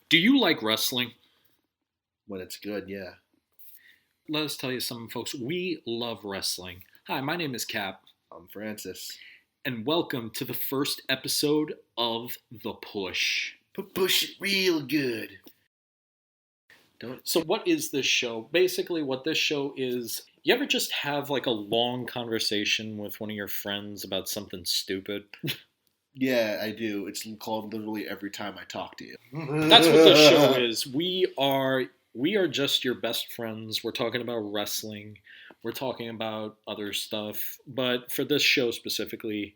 Do you like wrestling? When it's good, yeah. Let us tell you something, folks. We love wrestling. Hi, my name is Cap, I'm Francis. and welcome to the first episode of The Push. But push it real good. So, what is this show? Basically, what this show is, you ever just have like a long conversation with one of your friends about something stupid? Yeah, I do. It's called literally every time I talk to you. That's what this show is. We are just your best friends. We're talking about wrestling. We're talking about other stuff, but for this show specifically,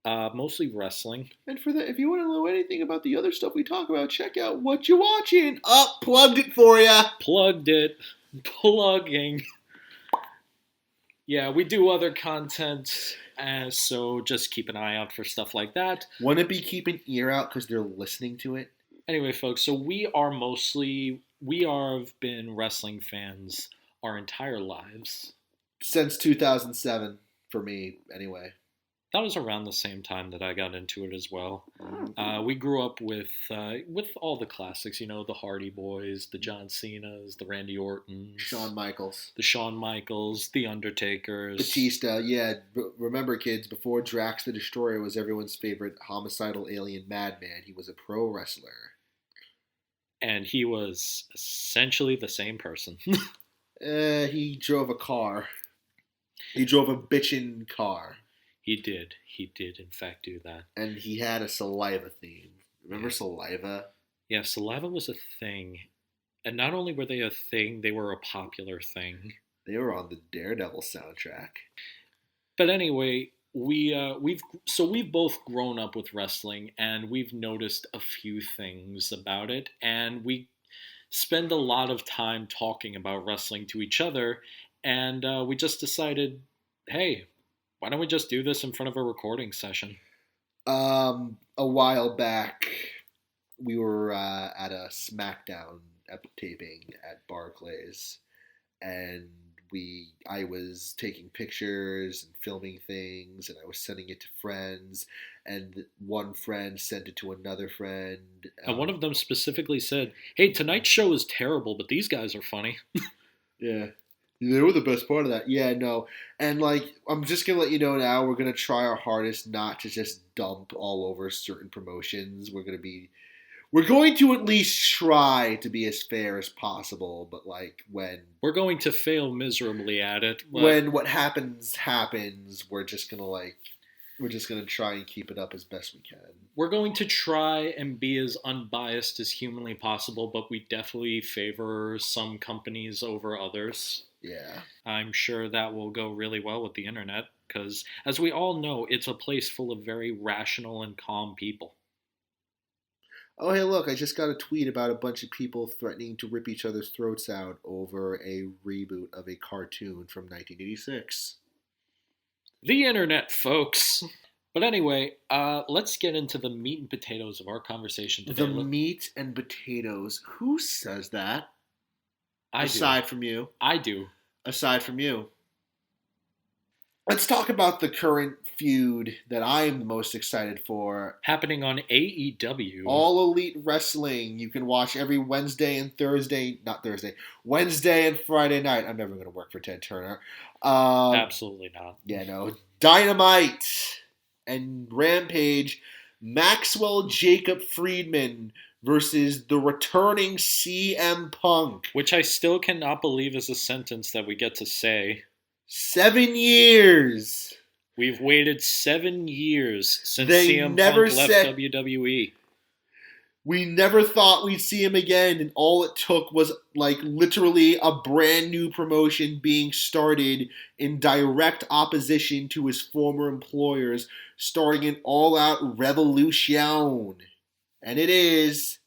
mostly wrestling. And for that, if you want to know anything about the other stuff we talk about, check out What You Watching. Plugged it for ya. Plugged it. Plugging. Yeah, we do other content, so just keep an eye out for stuff like that. Want to be keep an ear out because they're listening to it? Anyway, folks, so we have been wrestling fans our entire lives. Since 2007, for me, anyway. That was around the same time that I got into it as well. We grew up with all the classics, the Hardy Boys, the John Cenas, the Randy Ortons, Shawn Michaels. the Shawn Michaels, the Undertakers. Batista, yeah. Remember, kids, before Drax the Destroyer was everyone's favorite homicidal alien madman, he was a pro wrestler. And he was essentially the same person. He drove a car. He drove a bitchin' car. He did, in fact, do that. And he had a saliva theme. Remember Yeah. saliva? Yeah, saliva was a thing. And not only were they a thing, they were a popular thing. They were on the Daredevil soundtrack. But anyway, we've both grown up with wrestling, and we've noticed a few things about it, and we spend a lot of time talking about wrestling to each other, and we just decided, hey, why don't we just do this in front of a recording session? A while back, we were at a SmackDown taping at Barclays, and I was taking pictures and filming things, and I was sending it to friends, and one friend sent it to another friend. And one of them specifically said, hey, tonight's show is terrible, but these guys are funny. Yeah. They were the best part of that. Yeah, no. And, I'm just going to let you know now, we're going to try our hardest not to just dump all over certain promotions. We're going to at least try to be as fair as possible, but, when... We're going to fail miserably at it. When what happens, we're just going to try and keep it up as best we can. We're going to try and be as unbiased as humanly possible, but we definitely favor some companies over others. Yeah. I'm sure that will go really well with the internet, because, as we all know, it's a place full of very rational and calm people. Oh, hey, look, I just got a tweet about a bunch of people threatening to rip each other's throats out over a reboot of a cartoon from 1986. The internet, folks! But anyway, let's get into the meat and potatoes of our conversation today. The meat and potatoes. Who says that? Aside from you. I do. Aside from you. Let's talk about the current feud that I am the most excited for. Happening on AEW. All Elite Wrestling. You can watch every Wednesday and Wednesday and Friday night. I'm never going to work for Ted Turner. Absolutely not. Yeah, no. Dynamite and Rampage. Maxwell Jacob Friedman versus the returning CM Punk. Which I still cannot believe is a sentence that we get to say. 7 years. We've waited 7 years since They CM never Punk left said- WWE. We never thought we'd see him again, and all it took was literally a brand new promotion being started in direct opposition to his former employers, starting an all-out revolution. And it is.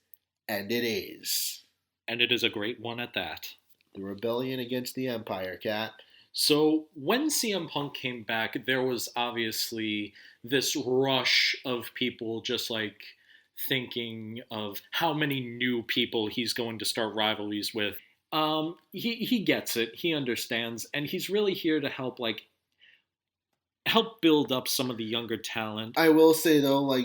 And it is. And it is a great one at that. The rebellion against the Empire, Cat. So when CM Punk came back, there was obviously this rush of people just thinking of how many new people he's going to start rivalries with. He gets it, he understands, and he's really here to help build up some of the younger talent. I will say though,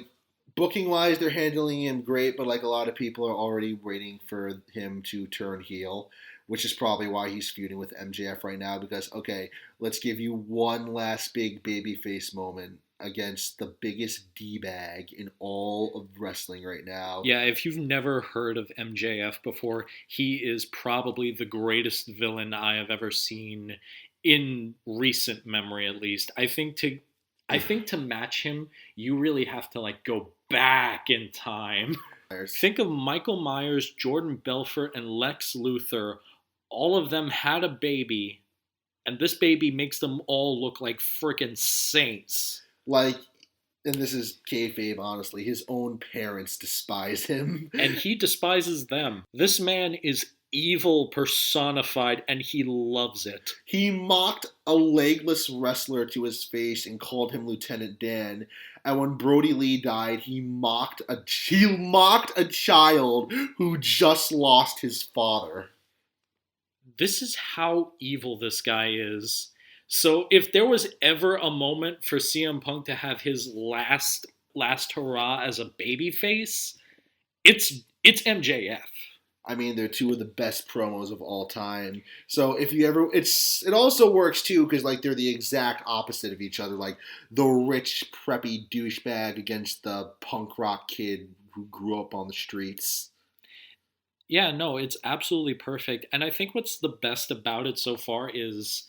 booking wise, they're handling him great, but like a lot of people are already waiting for him to turn heel, which is probably why he's feuding with MJF right now. Because okay, let's give you one last big babyface moment against the biggest d bag in all of wrestling right now. Yeah, if you've never heard of MJF before, he is probably the greatest villain I have ever seen in recent memory at least. I think to match him, you really have to like go back in time. Think of Michael Myers, Jordan Belfort, and Lex Luthor. All of them had a baby, and this baby makes them all look like freaking saints. Like, and this is kayfabe, honestly. His own parents despise him. And he despises them. This man is evil personified, and he loves it. He mocked a legless wrestler to his face and called him Lieutenant Dan. And when Brody Lee died, he mocked a child who just lost his father. This is how evil this guy is. So if there was ever a moment for CM Punk to have his last hurrah as a babyface, it's MJF. I mean, they're two of the best promos of all time. So if you ever, it also works too because like they're the exact opposite of each other. Like the rich preppy douchebag against the punk rock kid who grew up on the streets. Yeah, no, it's absolutely perfect. And I think what's the best about it so far is,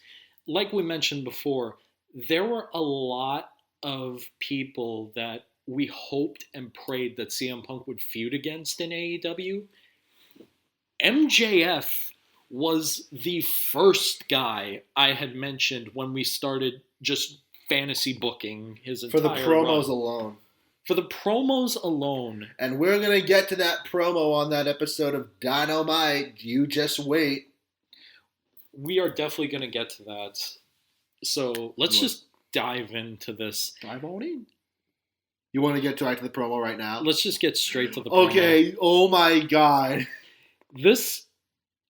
like we mentioned before, there were a lot of people that we hoped and prayed that CM Punk would feud against in AEW. MJF was the first guy I had mentioned when we started just fantasy booking his entire For the promos run. alone. For the promos alone. And we're going to get to that promo on that episode of Dynamite. You just wait. We are definitely going to get to that. So let's just dive into this. Dive on in. You want to get right to the promo right now? Let's just get straight to the promo. Okay, oh my god. This,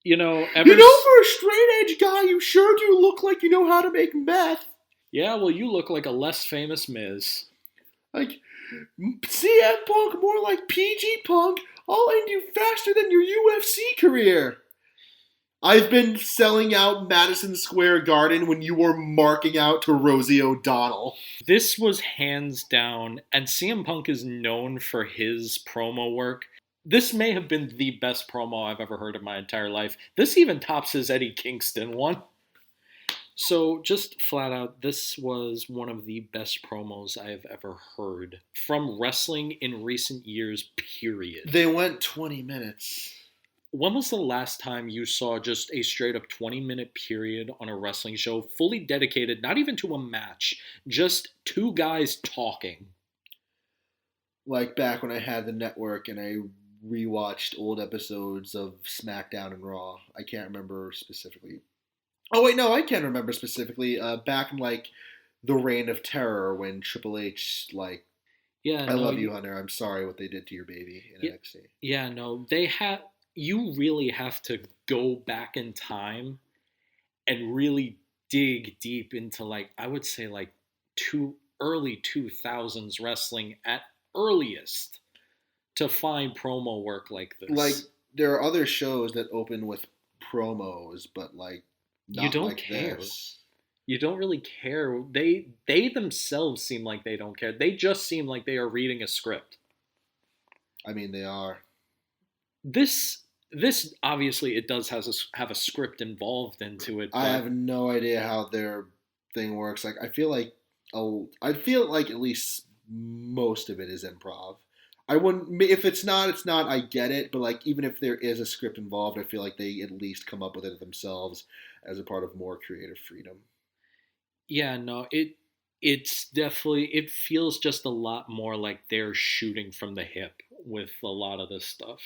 for a straight edge guy, you sure do look like you know how to make meth. Yeah, well, you look like a less famous Miz. Like, CM Punk, more like PG Punk. I'll end you faster than your UFC career. I've been selling out Madison Square Garden when you were marking out to Rosie O'Donnell. This was hands down, and CM Punk is known for his promo work. This may have been the best promo I've ever heard in my entire life. This even tops his Eddie Kingston one. So, just flat out, this was one of the best promos I have ever heard from wrestling in recent years, period. They went 20 minutes. When was the last time you saw just a straight up 20-minute period on a wrestling show, fully dedicated, not even to a match, just two guys talking? Like back when I had the network and I rewatched old episodes of SmackDown and Raw. I can't remember specifically. Oh wait, no, I can remember specifically. Back in like the Reign of Terror when Triple H I love you, Hunter. I'm sorry what they did to your baby in NXT. Yeah, no, you really have to go back in time and really dig deep into I would say early 2000s wrestling at earliest to find promo work like this. Like there are other shows that open with promos, but not you don't like care. This. You don't really care. They themselves seem like they don't care. They just seem like they are reading a script. I mean, they are. This obviously it does have a script involved into it. I have no idea how their thing works. I feel like at least most of it is improv. I wouldn't, if it's not, it's not. I get it, but even if there is a script involved, I feel like they at least come up with it themselves as a part of more creative freedom. Yeah, no, it's definitely, it feels just a lot more like they're shooting from the hip with a lot of this stuff.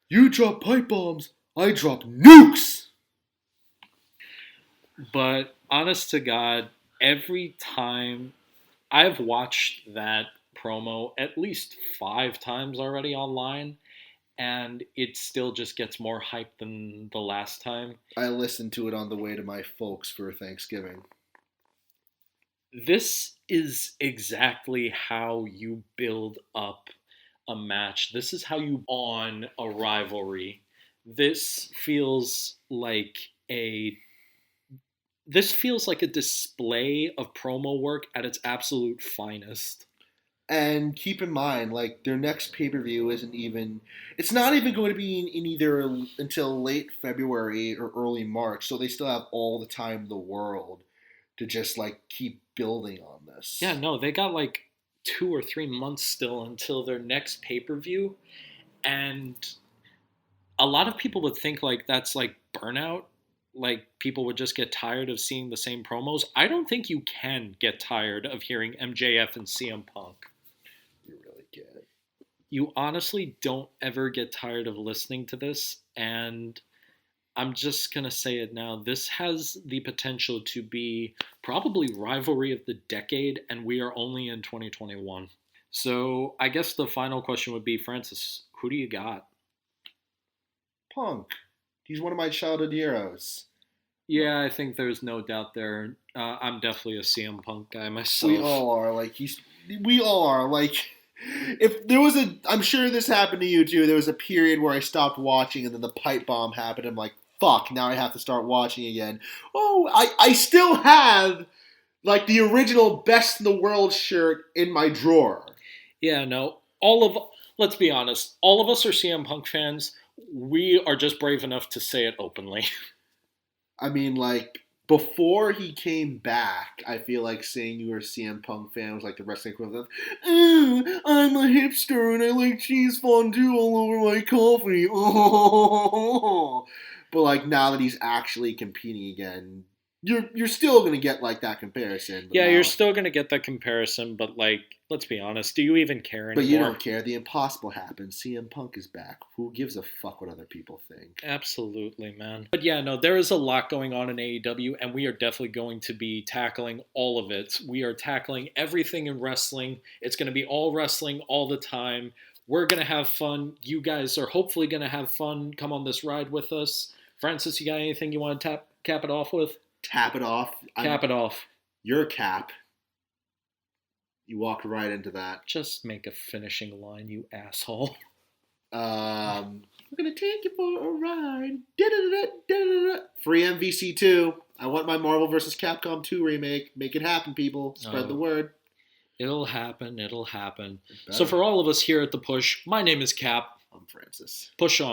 You drop pipe bombs, I drop nukes. But honest to God, every time I've watched that promo at least 5 times already online, and it still just gets more hype than the last time. I listened to it on the way to my folks for Thanksgiving. This is exactly how you build up a match. This is how you on a rivalry. This feels like a this feels like a display of promo work at its absolute finest. And keep in mind, like their next pay per view isn't even. It's not even going to be in either until late February or early March. So they still have all the time in the world to just like keep building on Yeah, this. no, they got like 2 or 3 months still until their next pay per view, and a lot of people would think like that's like burnout. Like people would just get tired of seeing the same promos. I don't think you can get tired of hearing MJF and CM Punk. You really get. You honestly don't ever get tired of listening to this, and I'm just going to say it now. This has the potential to be probably rivalry of the decade, and we are only in 2021. So I guess the final question would be, Francis, who do you got? Punk. He's one of my childhood heroes. Yeah, I think there's no doubt there. I'm definitely a CM Punk guy We myself. all are. Like he's. We all are. Like if there was a. I'm sure this happened to you too. There was a period where I stopped watching, and then the pipe bomb happened. I'm like, fuck. Now I have to start watching again. Oh, I still have like the original best in the world shirt in my drawer. Yeah, no, let's be honest, all of us are CM Punk fans. We are just brave enough to say it openly. I mean, like before he came back, I feel like saying you were a CM Punk fan was like the wrestling equivalent of, I'm a hipster and I like cheese fondue all over my coffee. Oh, but like now that he's actually competing again, you're still gonna get like that comparison. But Yeah, you're now, still going to get that comparison, but like, let's be honest, do you even care but you anymore? don't care. The impossible happened. CM Punk is back. Who gives a fuck what other people think? Absolutely, man. But yeah, no, there is a lot going on in AEW, and we are definitely going to be tackling all of it. We are tackling everything in wrestling. It's going to be all wrestling all the time. We're going to have fun. You guys are hopefully going to have fun. Come on this ride with us. Francis, you got anything you want to cap it off with? Tap it off. Cap it off. Your cap. You walked right into that. Just make a finishing line, you asshole. We're gonna take you for a ride. Da-da-da-da-da-da-da. Free MVC 2. I want my Marvel vs. Capcom 2 remake. Make it happen, people. Spread the word. It'll happen. It'll happen. It So better. for all of us here at The Push, my name is Cap. I'm Francis. Push on.